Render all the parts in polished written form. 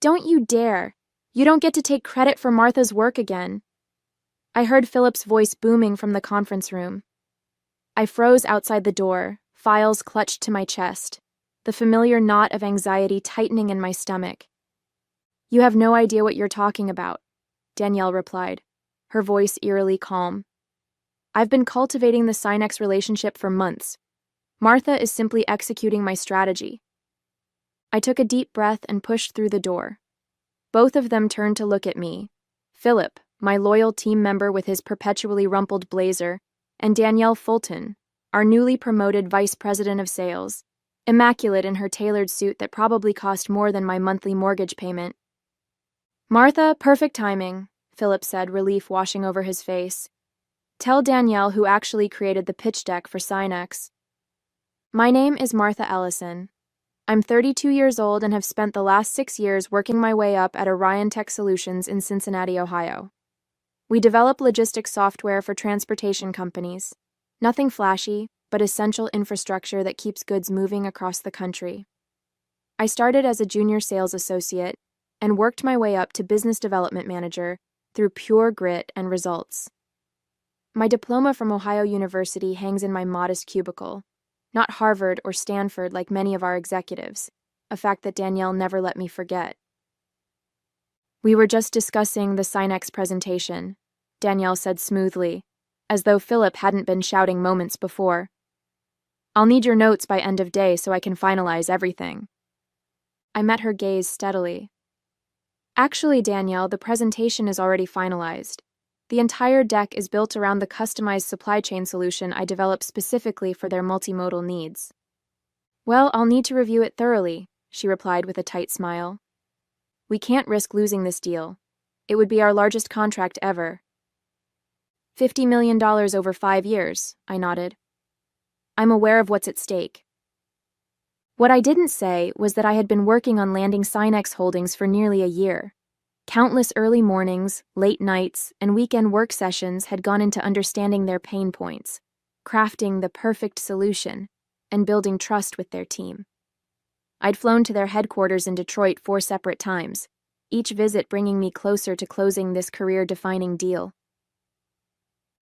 Don't you dare. You don't get to take credit for Martha's work again. I heard Philip's voice booming from the conference room. I froze outside the door, files clutched to my chest, the familiar knot of anxiety tightening in my stomach. You have no idea what you're talking about, Danielle replied, her voice eerily calm. I've been cultivating the Sinex relationship for months. Martha is simply executing my strategy. I took a deep breath and pushed through the door. Both of them turned to look at me. Philip, my loyal team member with his perpetually rumpled blazer, and Danielle Fulton, our newly promoted vice president of sales, immaculate in her tailored suit that probably cost more than my monthly mortgage payment. Martha, perfect timing, Philip said, relief washing over his face. Tell Danielle who actually created the pitch deck for Sinex. My name is Martha Ellison. I'm 32 years old and have spent the last 6 years working my way up at Orion Tech Solutions in Cincinnati, Ohio. We develop logistics software for transportation companies. Nothing flashy, but essential infrastructure that keeps goods moving across the country. I started as a junior sales associate and worked my way up to business development manager through pure grit and results. My diploma from Ohio University hangs in my modest cubicle, not Harvard or Stanford like many of our executives, a fact that Danielle never let me forget. We were just discussing the Sinex presentation, Danielle said smoothly, as though Philip hadn't been shouting moments before. I'll need your notes by end of day so I can finalize everything. I met her gaze steadily. Actually, Danielle, the presentation is already finalized. The entire deck is built around the customized supply chain solution I developed specifically for their multimodal needs. Well, I'll need to review it thoroughly, she replied with a tight smile. We can't risk losing this deal. It would be our largest contract ever. $50 million over 5 years, I nodded. I'm aware of what's at stake. What I didn't say was that I had been working on landing Sinex Holdings for nearly a year. Countless early mornings, late nights, and weekend work sessions had gone into understanding their pain points, crafting the perfect solution, and building trust with their team. I'd flown to their headquarters in Detroit 4 separate times, each visit bringing me closer to closing this career-defining deal.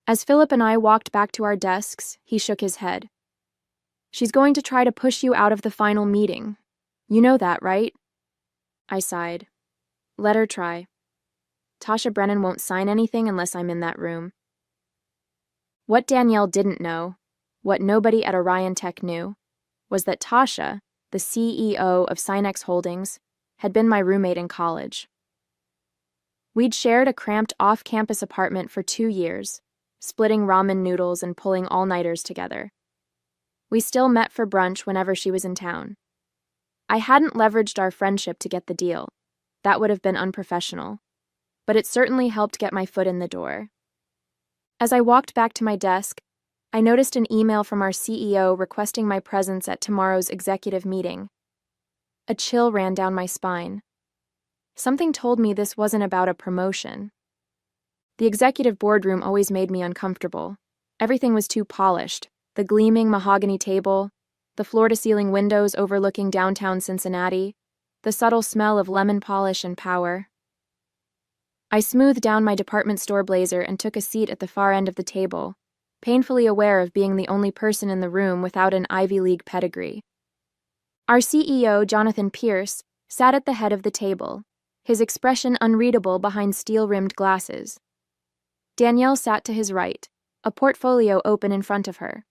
As Philip and I walked back to our desks, he shook his head. She's going to try to push you out of the final meeting. You know that, right? I sighed. Let her try. Tasha Brennan won't sign anything unless I'm in that room. What Danielle didn't know, what nobody at Orion Tech knew, was that Tasha, the CEO of Sinex Holdings, had been my roommate in college. We'd shared a cramped off-campus apartment for 2 years, splitting ramen noodles and pulling all-nighters together. We still met for brunch whenever she was in town. I hadn't leveraged our friendship to get the deal. That would have been unprofessional. But it certainly helped get my foot in the door. As I walked back to my desk, I noticed an email from our CEO requesting my presence at tomorrow's executive meeting. A chill ran down my spine. Something told me this wasn't about a promotion. The executive boardroom always made me uncomfortable. Everything was too polished. The gleaming mahogany table, the floor-to-ceiling windows overlooking downtown Cincinnati, the subtle smell of lemon polish and power. I smoothed down my department store blazer and took a seat at the far end of the table, painfully aware of being the only person in the room without an Ivy League pedigree. Our CEO, Jonathan Pierce, sat at the head of the table, his expression unreadable behind steel-rimmed glasses. Danielle sat to his right, a portfolio open in front of her.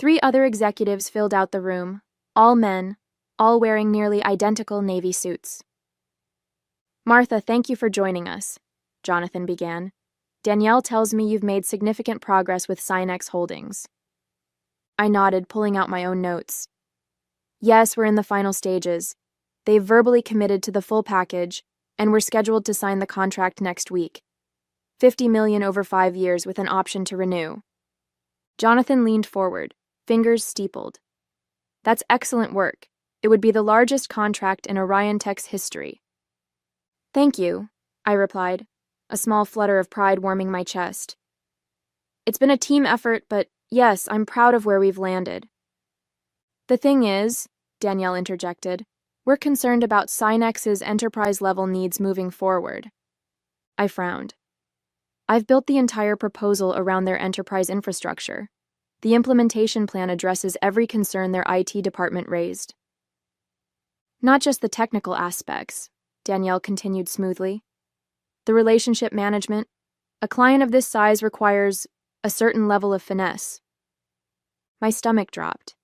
3 other executives filled out the room, all men, all wearing nearly identical navy suits. Martha, thank you for joining us, Jonathan began. Danielle tells me you've made significant progress with Sinex Holdings. I nodded, pulling out my own notes. Yes, we're in the final stages. They've verbally committed to the full package, and we're scheduled to sign the contract next week. $50 million over 5 years with an option to renew. Jonathan leaned forward, fingers steepled. That's excellent work. It would be the largest contract in Orion Tech's history. Thank you, I replied, a small flutter of pride warming my chest. It's been a team effort, but yes, I'm proud of where we've landed. The thing is, Danielle interjected, We're concerned about Synex's enterprise-level needs moving forward. I frowned. I've built the entire proposal around their enterprise infrastructure. The implementation plan addresses every concern their IT department raised. Not just the technical aspects, Danielle continued smoothly. The relationship management. A client of this size requires a certain level of finesse. My stomach dropped.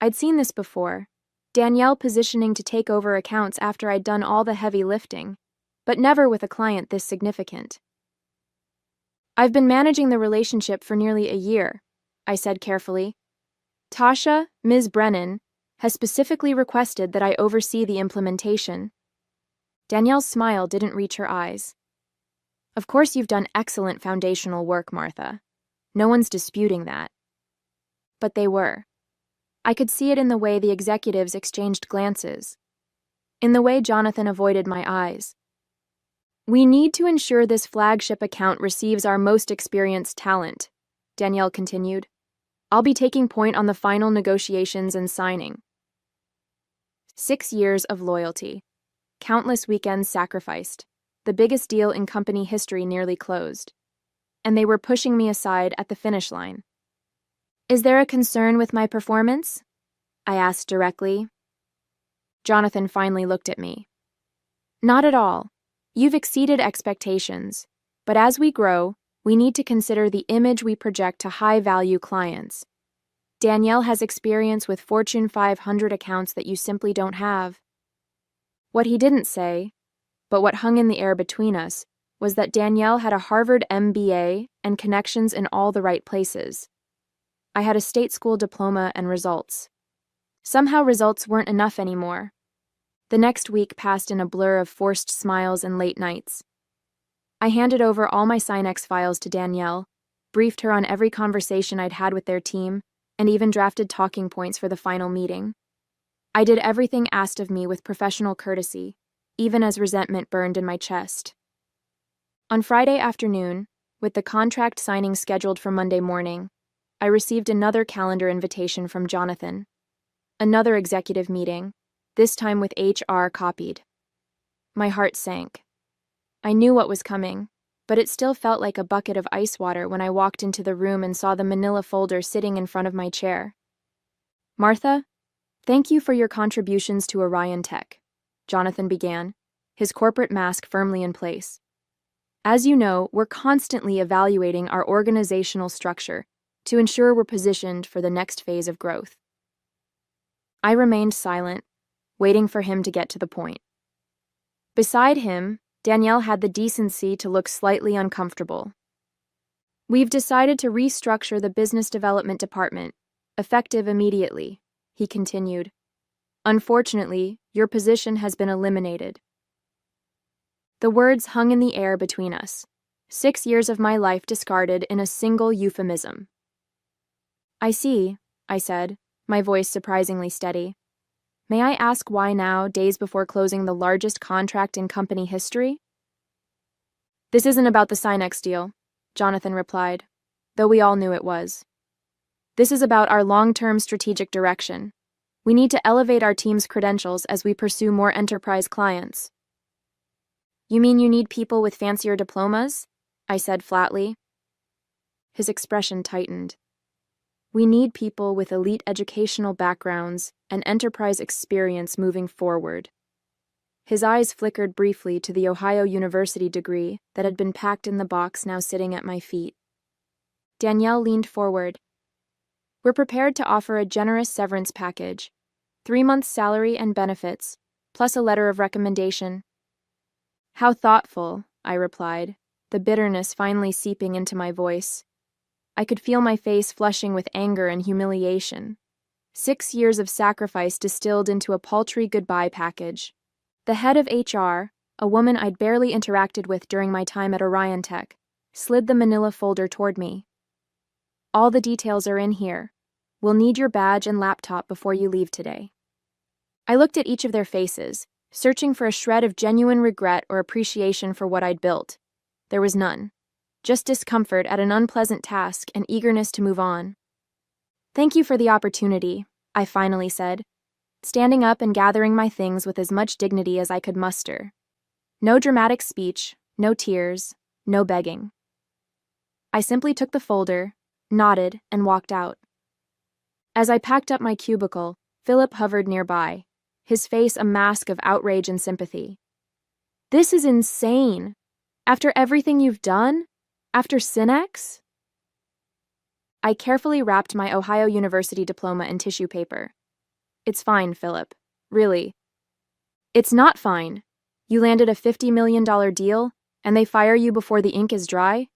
I'd seen this before. Danielle positioning to take over accounts after I'd done all the heavy lifting, but never with a client this significant. I've been managing the relationship for nearly a year, I said carefully. Tasha, Ms. Brennan, has specifically requested that I oversee the implementation. Danielle's smile didn't reach her eyes. Of course you've done excellent foundational work, Martha. No one's disputing that. But they were. I could see it in the way the executives exchanged glances, in the way Jonathan avoided my eyes. We need to ensure this flagship account receives our most experienced talent, Danielle continued. I'll be taking point on the final negotiations and signing. 6 years of loyalty. Countless weekends sacrificed. The biggest deal in company history nearly closed. And they were pushing me aside at the finish line. Is there a concern with my performance? I asked directly. Jonathan finally looked at me. Not at all. You've exceeded expectations. But as we grow, we need to consider the image we project to high-value clients. Danielle has experience with Fortune 500 accounts that you simply don't have. What he didn't say, but what hung in the air between us, was that Danielle had a Harvard MBA and connections in all the right places. I had a state school diploma and results. Somehow results weren't enough anymore. The next week passed in a blur of forced smiles and late nights. I handed over all my Synex files to Danielle, briefed her on every conversation I'd had with their team, and even drafted talking points for the final meeting. I did everything asked of me with professional courtesy, even as resentment burned in my chest. On Friday afternoon, with the contract signing scheduled for Monday morning, I received another calendar invitation from Jonathan. Another executive meeting, this time with HR copied. My heart sank. I knew what was coming, but it still felt like a bucket of ice water when I walked into the room and saw the manila folder sitting in front of my chair. Martha, thank you for your contributions to Orion Tech, Jonathan began, his corporate mask firmly in place. As you know, we're constantly evaluating our organizational structure to ensure we're positioned for the next phase of growth. I remained silent, waiting for him to get to the point. Beside him, Danielle had the decency to look slightly uncomfortable. We've decided to restructure the business development department, effective immediately, he continued. Unfortunately, your position has been eliminated. The words hung in the air between us. 6 years of my life discarded in a single euphemism. I see, I said, my voice surprisingly steady. May I ask why now, days before closing the largest contract in company history? This isn't about the Synex deal, Jonathan replied, though we all knew it was. This is about our long-term strategic direction. We need to elevate our team's credentials as we pursue more enterprise clients. You mean you need people with fancier diplomas? I said flatly. His expression tightened. We need people with elite educational backgrounds and enterprise experience moving forward. His eyes flickered briefly to the Ohio University degree that had been packed in the box now sitting at my feet. Danielle leaned forward. We're prepared to offer a generous severance package, 3 months' salary and benefits, plus a letter of recommendation. How thoughtful, I replied, the bitterness finally seeping into my voice. I could feel my face flushing with anger and humiliation. 6 years of sacrifice distilled into a paltry goodbye package. The head of HR, a woman I'd barely interacted with during my time at Orion Tech, slid the manila folder toward me. All the details are in here. We'll need your badge and laptop before you leave today. I looked at each of their faces, searching for a shred of genuine regret or appreciation for what I'd built. There was none. Just discomfort at an unpleasant task and eagerness to move on. Thank you for the opportunity, I finally said. standing up and gathering my things with as much dignity as I could muster. No dramatic speech, no tears, no begging. I simply took the folder, nodded, and walked out. As I packed up my cubicle, Philip hovered nearby, his face a mask of outrage and sympathy. "This is insane! After everything you've done? After Synex?" I carefully wrapped my Ohio University diploma in tissue paper. "It's fine, Philip. Really. It's not fine. You landed a $50 million deal, and they fire you before the ink is dry?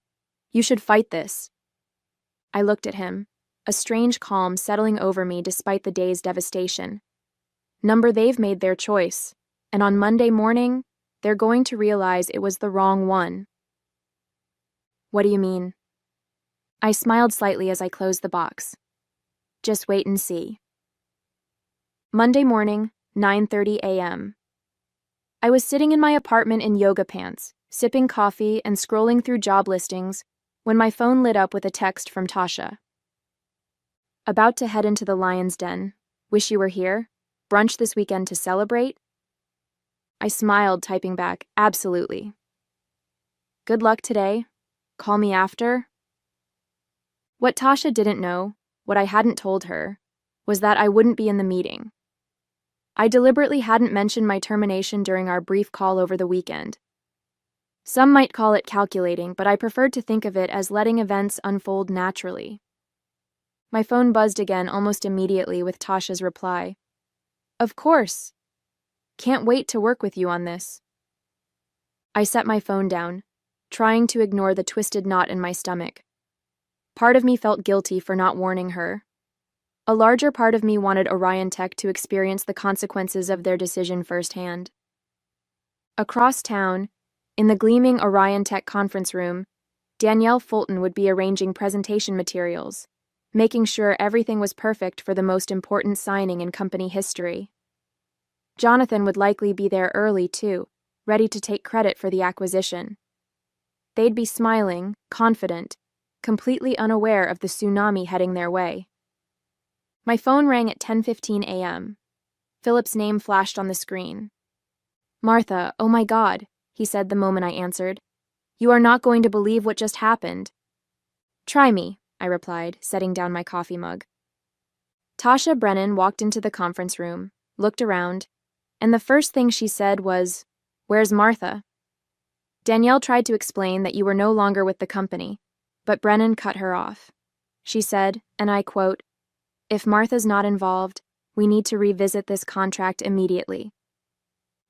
You should fight this." I looked at him, a strange calm settling over me despite the day's devastation. They've made their choice, and on Monday morning, they're going to realize it was the wrong one. "What do you mean?" I smiled slightly as I closed the box. "Just wait and see." Monday morning, 9:30 a.m. I was sitting in my apartment in yoga pants, sipping coffee and scrolling through job listings when my phone lit up with a text from Tasha. "About to head into the Lion's Den. Wish you were here? Brunch this weekend to celebrate?" I smiled, typing back, "Absolutely." "Good luck today. Call me after." What Tasha didn't know, what I hadn't told her, was that I wouldn't be in the meeting. I deliberately hadn't mentioned my termination during our brief call over the weekend. Some might call it calculating, but I preferred to think of it as letting events unfold naturally. My phone buzzed again almost immediately with Tasha's reply. "Of course. Can't wait to work with you on this." I set my phone down, trying to ignore the twisted knot in my stomach. Part of me felt guilty for not warning her. A larger part of me wanted Orion Tech to experience the consequences of their decision firsthand. Across town, in the gleaming Orion Tech conference room, Danielle Fulton would be arranging presentation materials, making sure everything was perfect for the most important signing in company history. Jonathan would likely be there early, too, ready to take credit for the acquisition. They'd be smiling, confident, completely unaware of the tsunami heading their way. My phone rang at 10:15 a.m. Philip's name flashed on the screen. "Martha, oh my God," he said the moment I answered. "You are not going to believe what just happened." "Try me," I replied, setting down my coffee mug. Tasha Brennan walked into the conference room, looked around, and the first thing she said was, "Where's Martha?" Danielle tried to explain that you were no longer with the company, but Brennan cut her off. She said, and I quote, "If Martha's not involved, we need to revisit this contract immediately."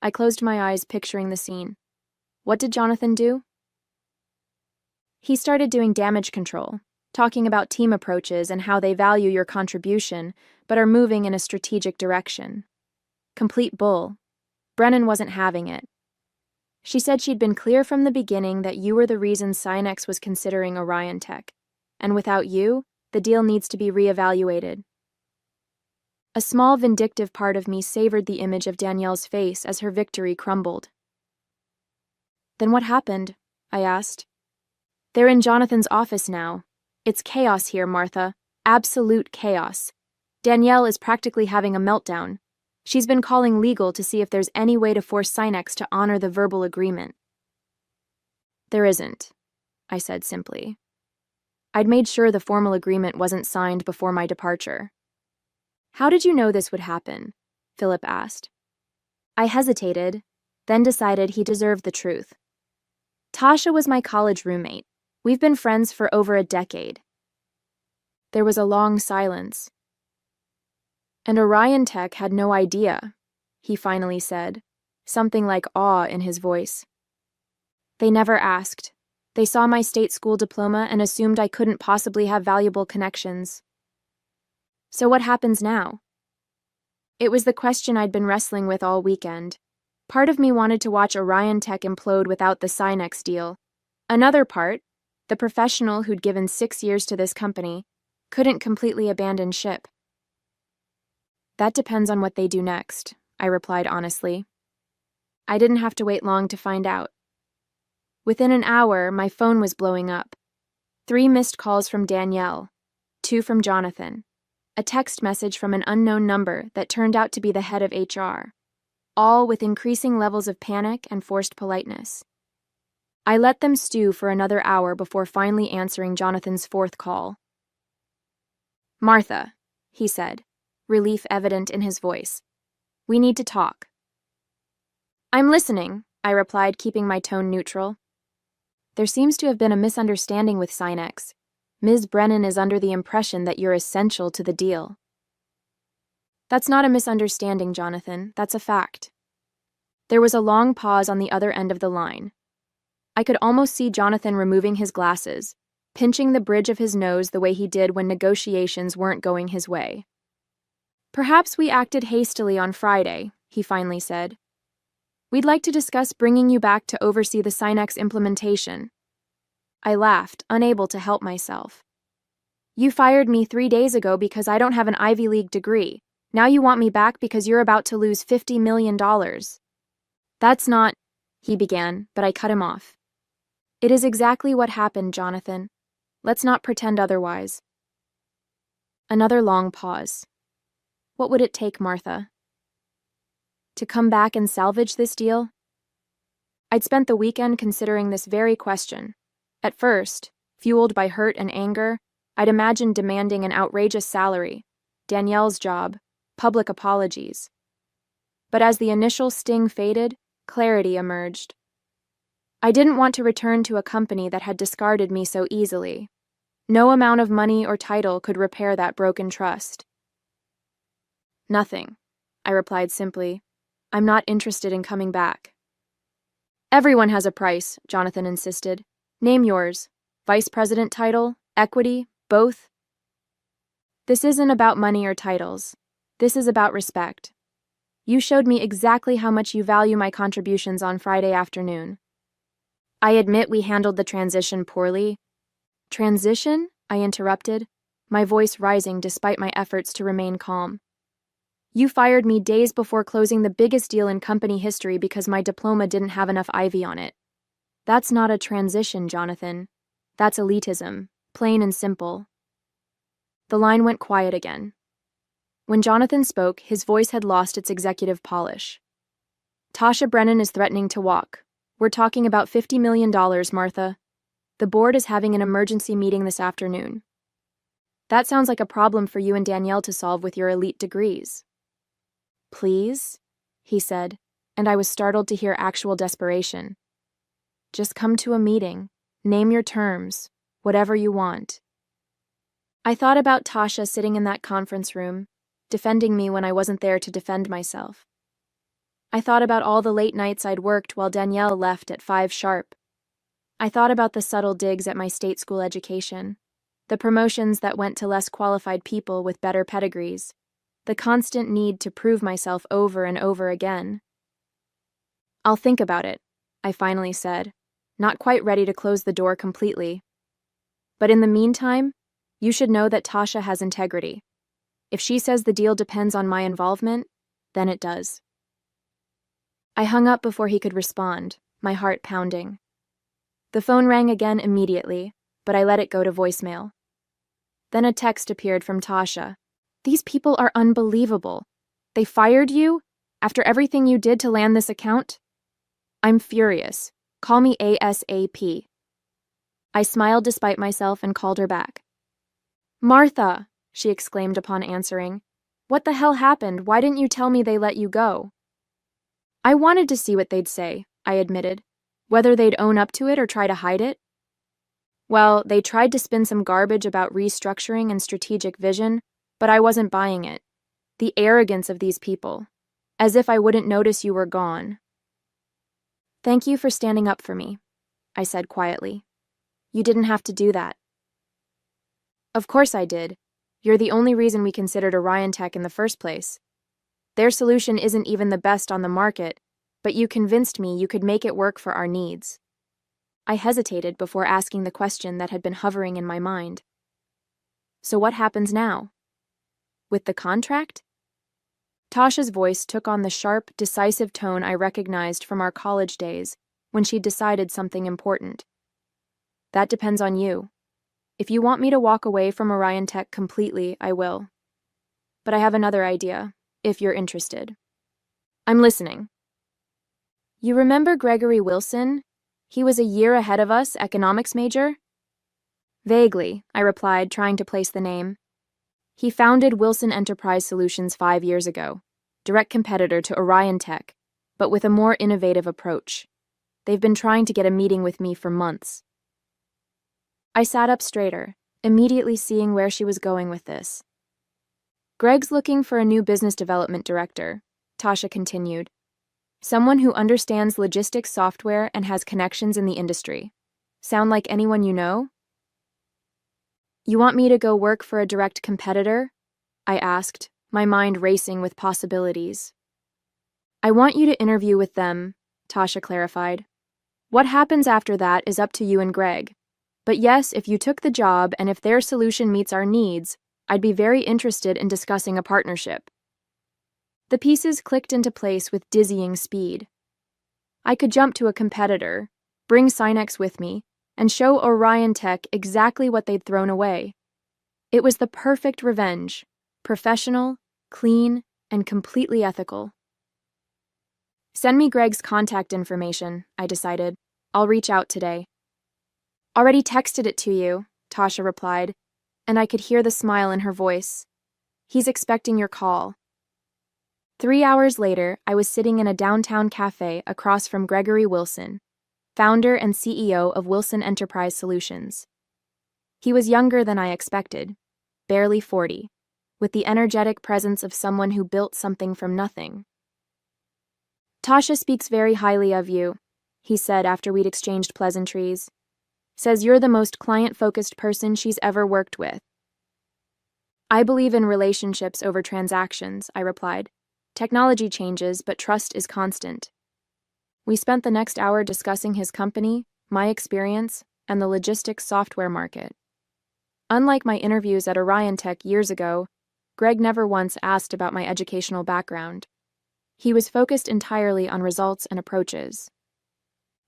I closed my eyes, picturing the scene. What did Jonathan do? He started doing damage control, talking about team approaches and how they value your contribution, but are moving in a strategic direction. Complete bull. Brennan wasn't having it. She said she'd been clear from the beginning that you were the reason Synex was considering Orion Tech, and without you, the deal needs to be reevaluated. A small vindictive part of me savored the image of Danielle's face as her victory crumbled. "Then what happened?" I asked. "They're in Jonathan's office now. It's chaos here, Martha. Absolute chaos. Danielle is practically having a meltdown. She's been calling legal to see if there's any way to force Synex to honor the verbal agreement." "There isn't," I said simply. I'd made sure the formal agreement wasn't signed before my departure. "How did you know this would happen?" Philip asked. I hesitated, then decided he deserved the truth. "Tasha was my college roommate. We've been friends for over a decade." There was a long silence. "And Orion Tech had no idea," he finally said, something like awe in his voice. "They never asked. They saw my state school diploma and assumed I couldn't possibly have valuable connections." "So what happens now?" It was the question I'd been wrestling with all weekend. Part of me wanted to watch Orion Tech implode without the Synex deal. Another part, the professional who'd given 6 years to this company, couldn't completely abandon ship. "That depends on what they do next," I replied honestly. I didn't have to wait long to find out. Within an hour, my phone was blowing up. 3 missed calls from Danielle, 2 from Jonathan, a text message from an unknown number that turned out to be the head of HR, all with increasing levels of panic and forced politeness. I let them stew for another hour before finally answering Jonathan's fourth call. "Martha," he said, relief evident in his voice. "We need to talk." "I'm listening," I replied, keeping my tone neutral. "There seems to have been a misunderstanding with Sinex. Ms. Brennan is under the impression that you're essential to the deal." "That's not a misunderstanding, Jonathan. That's a fact." There was a long pause on the other end of the line. I could almost see Jonathan removing his glasses, pinching the bridge of his nose the way he did when negotiations weren't going his way. "Perhaps we acted hastily on Friday," he finally said. "We'd like to discuss bringing you back to oversee the Sinex implementation." I laughed, unable to help myself. "You fired me 3 days ago because I don't have an Ivy League degree. Now you want me back because you're about to lose $50 million. That's not," he began, but I cut him off. "It is exactly what happened, Jonathan. Let's not pretend otherwise." Another long pause. What would it take, Martha? To come back and salvage this deal? I'd spent the weekend considering this very question. At first, fueled by hurt and anger, I'd imagined demanding an outrageous salary, Danielle's job, public apologies. But as the initial sting faded, clarity emerged. I didn't want to return to a company that had discarded me so easily. No amount of money or title could repair that broken trust. "Nothing," I replied simply. "I'm not interested in coming back." "Everyone has a price," Jonathan insisted. "Name yours. Vice president title, equity, both?" "This isn't about money or titles. This is about respect. You showed me exactly how much you value my contributions on Friday afternoon. I admit we handled the transition poorly." "Transition?" I interrupted, my voice rising despite my efforts to remain calm. "You fired me days before closing the biggest deal in company history because my diploma didn't have enough Ivy on it. That's not a transition, Jonathan. That's elitism, plain and simple." The line went quiet again. When Jonathan spoke, his voice had lost its executive polish. "Tasha Brennan is threatening to walk. We're talking about $50 million, Martha. The board is having an emergency meeting this afternoon. That sounds like a problem for you and Danielle to solve with your elite degrees." "Please?" he said, and I was startled to hear actual desperation. "Just come to a meeting. Name your terms. Whatever you want." I thought about Tasha sitting in that conference room, defending me when I wasn't there to defend myself. I thought about all the late nights I'd worked while Danielle left at 5 sharp. I thought about the subtle digs at my state school education, the promotions that went to less qualified people with better pedigrees, the constant need to prove myself over and over again. "I'll think about it," I finally said, not quite ready to close the door completely. "But in the meantime, you should know that Tasha has integrity. If she says the deal depends on my involvement, then it does." I hung up before he could respond, my heart pounding. The phone rang again immediately, but I let it go to voicemail. Then a text appeared from Tasha. "These people are unbelievable. They fired you? After everything you did to land this account? I'm furious. Call me ASAP." I smiled despite myself and called her back. "Martha," she exclaimed upon answering. "What the hell happened? Why didn't you tell me they let you go?" "I wanted to see what they'd say," I admitted. "Whether they'd own up to it or try to hide it." "Well, they tried to spin some garbage about restructuring and strategic vision, but I wasn't buying it. The arrogance of these people. As if I wouldn't notice you were gone." "Thank you for standing up for me," I said quietly. "You didn't have to do that." "Of course I did. You're the only reason we considered Orion Tech in the first place. Their solution isn't even the best on the market, but you convinced me you could make it work for our needs." I hesitated before asking the question that had been hovering in my mind. "So what happens now? With the contract?" Tasha's voice took on the sharp, decisive tone I recognized from our college days when she'd decided something important. "That depends on you. If you want me to walk away from Orion Tech completely, I will. but I have another idea, if you're interested. I'm listening. You remember Gregory Wilson? He was a year ahead of us, economics major? Vaguely, I replied, trying to place the name. He founded Wilson Enterprise Solutions 5 years ago, direct competitor to Orion Tech, but with a more innovative approach. They've been trying to get a meeting with me for months. I sat up straighter, immediately seeing where she was going with this. Greg's looking for a new business development director, Tasha continued. Someone who understands logistics software and has connections in the industry. Sound like anyone you know? You want me to go work for a direct competitor? I asked, my mind racing with possibilities. I want you to interview with them, Tasha clarified. What happens after that is up to you and Greg. But yes, if you took the job and if their solution meets our needs, I'd be very interested in discussing a partnership. The pieces clicked into place with dizzying speed. I could jump to a competitor, bring Synex with me, and show Orion Tech exactly what they'd thrown away. It was the perfect revenge, professional, clean, and completely ethical. Send me Greg's contact information, I decided. I'll reach out today. Already texted it to you, Tasha replied, and I could hear the smile in her voice. He's expecting your call. 3 hours later, I was sitting in a downtown cafe across from Gregory Wilson, founder and CEO of Wilson Enterprise Solutions. He was younger than I expected, barely 40, with the energetic presence of someone who built something from nothing. Tasha speaks very highly of you, he said after we'd exchanged pleasantries. Says you're the most client-focused person she's ever worked with. I believe in relationships over transactions, I replied. Technology changes, but trust is constant. We spent the next hour discussing his company, my experience, and the logistics software market. Unlike my interviews at Orion Tech years ago, Greg never once asked about my educational background. He was focused entirely on results and approaches.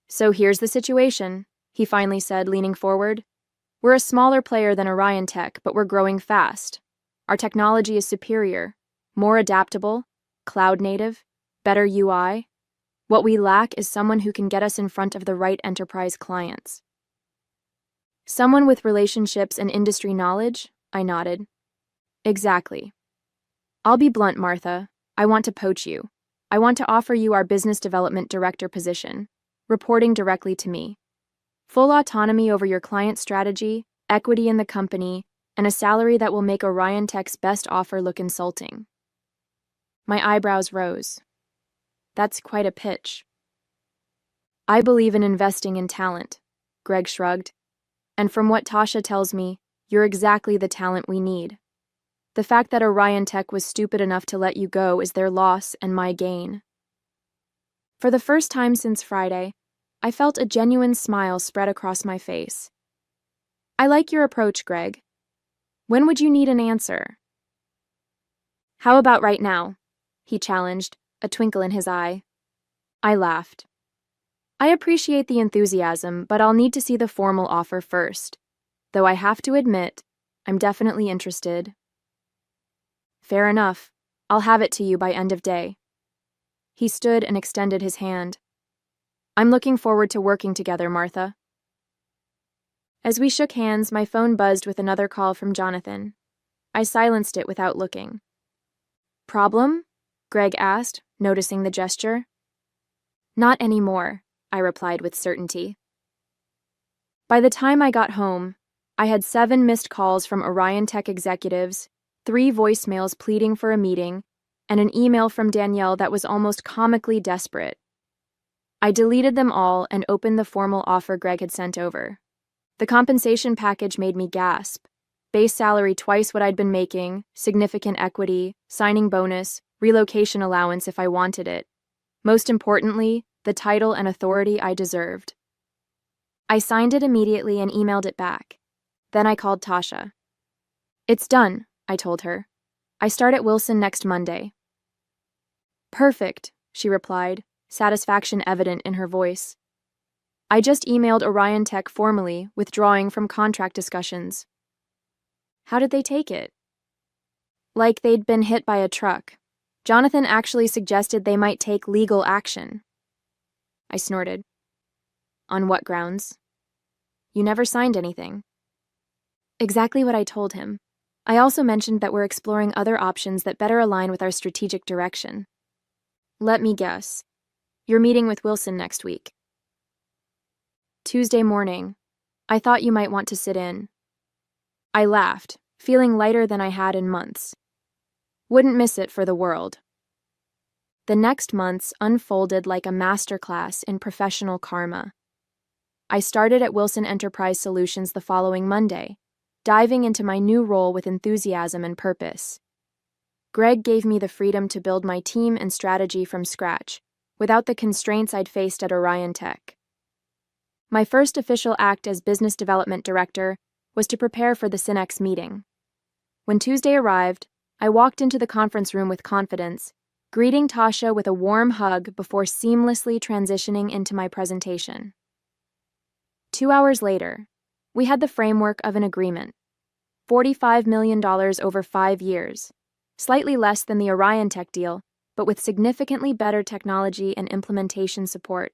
So here's the situation, he finally said, leaning forward. We're a smaller player than Orion Tech, but we're growing fast. Our technology is superior, more adaptable, cloud-native, better UI. What we lack is someone who can get us in front of the right enterprise clients. Someone with relationships and industry knowledge? I nodded. Exactly. I'll be blunt, Martha. I want to poach you. I want to offer you our business development director position, reporting directly to me. Full autonomy over your client strategy, equity in the company, and a salary that will make Orion Tech's best offer look insulting. My eyebrows rose. That's quite a pitch. I believe in investing in talent, Greg shrugged. And from what Tasha tells me, you're exactly the talent we need. The fact that Orion Tech was stupid enough to let you go is their loss and my gain. For the first time since Friday, I felt a genuine smile spread across my face. I like your approach, Greg. When would you need an answer? How about right now? He challenged, a twinkle in his eye. I laughed. I appreciate the enthusiasm, but I'll need to see the formal offer first. Though I have to admit, I'm definitely interested. Fair enough. I'll have it to you by end of day. He stood and extended his hand. I'm looking forward to working together, Martha. As we shook hands, my phone buzzed with another call from Jonathan. I silenced it without looking. Problem? Greg asked, noticing the gesture. Not anymore, I replied with certainty. By the time I got home, I had 7 missed calls from Orion Tech executives, 3 voicemails pleading for a meeting, and an email from Danielle that was almost comically desperate. I deleted them all and opened the formal offer Greg had sent over. The compensation package made me gasp. Base salary twice what I'd been making, significant equity, signing bonus, relocation allowance if I wanted it. Most importantly, the title and authority I deserved. I signed it immediately and emailed it back. Then I called Tasha. It's done, I told her. I start at Wilson next Monday. Perfect, she replied, satisfaction evident in her voice. I just emailed Orion Tech formally, withdrawing from contract discussions. How did they take it? Like they'd been hit by a truck. Jonathan actually suggested they might take legal action. I snorted. On what grounds? You never signed anything. Exactly what I told him. I also mentioned that we're exploring other options that better align with our strategic direction. Let me guess. You're meeting with Wilson next week. Tuesday morning. I thought you might want to sit in. I laughed, feeling lighter than I had in months. Wouldn't miss it for the world. The next months unfolded like a masterclass in professional karma. I started at Wilson Enterprise Solutions the following Monday, diving into my new role with enthusiasm and purpose. Greg gave me the freedom to build my team and strategy from scratch, without the constraints I'd faced at Orion Tech. My first official act as business development director was to prepare for the Synex meeting. When Tuesday arrived, I walked into the conference room with confidence, greeting Tasha with a warm hug before seamlessly transitioning into my presentation. 2 hours later, we had the framework of an agreement. $45 million over 5 years, slightly less than the Orion Tech deal, but with significantly better technology and implementation support.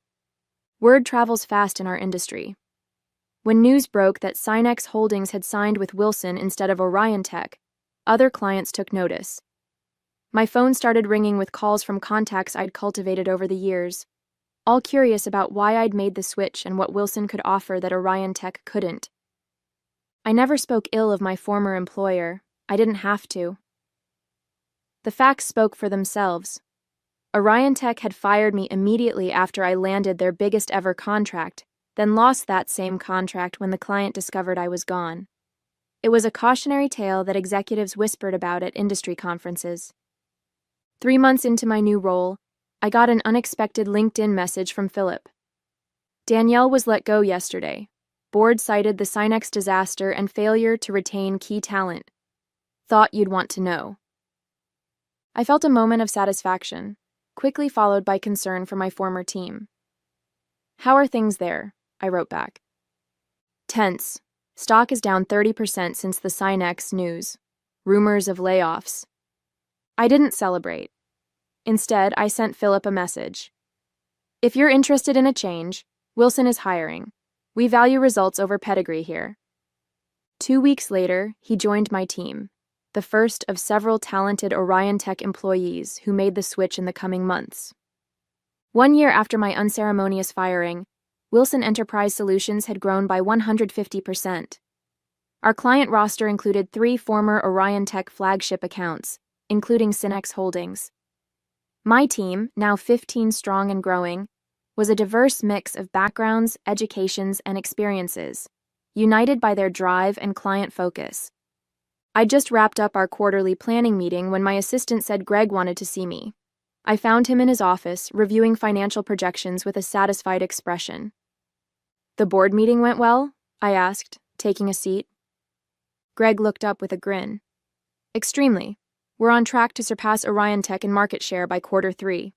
Word travels fast in our industry. When news broke that Synex Holdings had signed with Wilson instead of Orion Tech, other clients took notice. My phone started ringing with calls from contacts I'd cultivated over the years, all curious about why I'd made the switch and what Wilson could offer that Orion Tech couldn't. I never spoke ill of my former employer. I didn't have to. The facts spoke for themselves. Orion Tech had fired me immediately after I landed their biggest ever contract, then lost that same contract when the client discovered I was gone. It was a cautionary tale that executives whispered about at industry conferences. 3 months into my new role, I got an unexpected LinkedIn message from Philip. Danielle was let go yesterday. Board cited the Synex disaster and failure to retain key talent. Thought you'd want to know. I felt a moment of satisfaction, quickly followed by concern for my former team. How are things there? I wrote back. Tense. Stock is down 30% since the Synex news. Rumors of layoffs. I didn't celebrate. Instead, I sent Philip a message. If you're interested in a change, Wilson is hiring. We value results over pedigree here. 2 weeks later, he joined my team, the first of several talented Orion Tech employees who made the switch in the coming months. 1 year after my unceremonious firing, Wilson Enterprise Solutions had grown by 150%. Our client roster included 3 former Orion Tech flagship accounts, including Synex Holdings. My team, now 15 strong and growing, was a diverse mix of backgrounds, educations, and experiences, united by their drive and client focus. I just wrapped up our quarterly planning meeting when my assistant said Greg wanted to see me. I found him in his office, reviewing financial projections with a satisfied expression. The board meeting went well? I asked, taking a seat. Greg looked up with a grin. Extremely. We're on track to surpass Orion Tech in market share by Q3.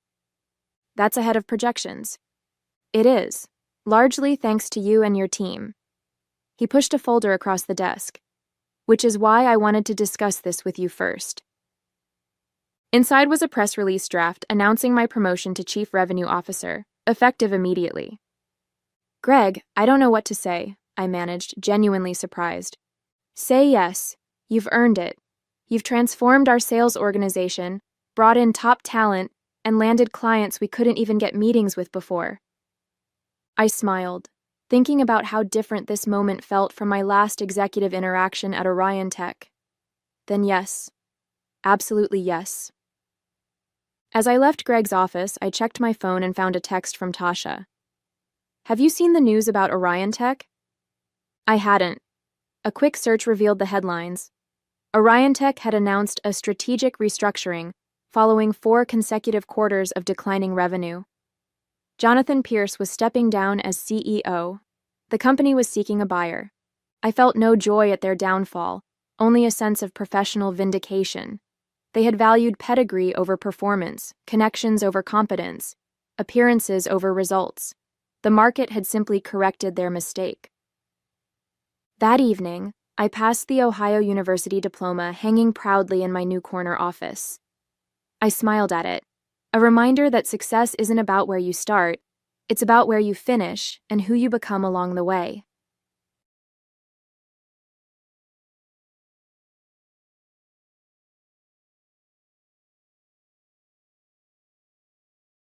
That's ahead of projections. It is, largely thanks to you and your team. He pushed a folder across the desk, which is why I wanted to discuss this with you first. Inside was a press release draft announcing my promotion to Chief Revenue Officer, effective immediately. Greg, I don't know what to say, I managed, genuinely surprised. Say yes. You've earned it. You've transformed our sales organization, brought in top talent, and landed clients we couldn't even get meetings with before. I smiled, thinking about how different this moment felt from my last executive interaction at Orion Tech. Then yes. Absolutely yes. As I left Greg's office, I checked my phone and found a text from Tasha. Have you seen the news about Orion Tech? I hadn't. A quick search revealed the headlines. Orion Tech had announced a strategic restructuring following 4 consecutive quarters of declining revenue. Jonathan Pierce was stepping down as CEO. The company was seeking a buyer. I felt no joy at their downfall, only a sense of professional vindication. They had valued pedigree over performance, connections over competence, appearances over results. The market had simply corrected their mistake. That evening, I passed the Ohio University diploma hanging proudly in my new corner office. I smiled at it, a reminder that success isn't about where you start, it's about where you finish and who you become along the way.